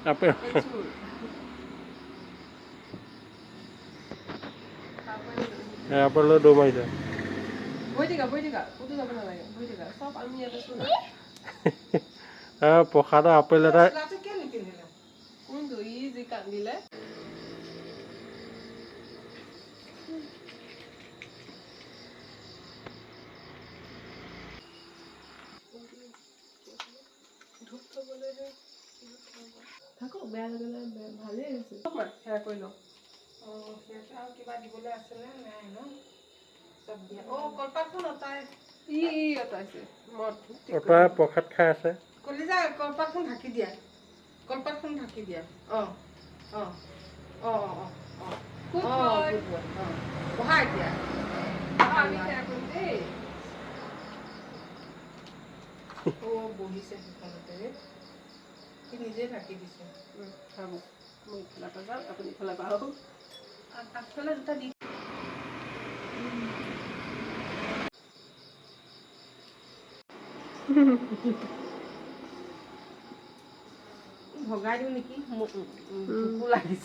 apple আপেলৰ দৌৰ মাৰিছে প্ৰসাদৰ আপেল এটা বেয়া লাগিলে ভালেই হৈছে সেয়া কৰি লওঁ কিবা দিবলৈ আছিলে নাই ন চব দিয়া কলপাতখন অটাইছে অটাই প্ৰসাদ খাই আছে কলিজা কলপাতখন ঢাকি দিয়া বহা এতিয়া আমি সেয়া কৰিম দেই বহিছে সেইখনতে সি নিজে ঢাকি দিছে খাব মই ইফালৰ পৰা যাওঁ আপুনি ইফালৰ পৰা আহক আগফালে দুটা দি ভগাই দিওঁ নেকি ভোকো লাগিছে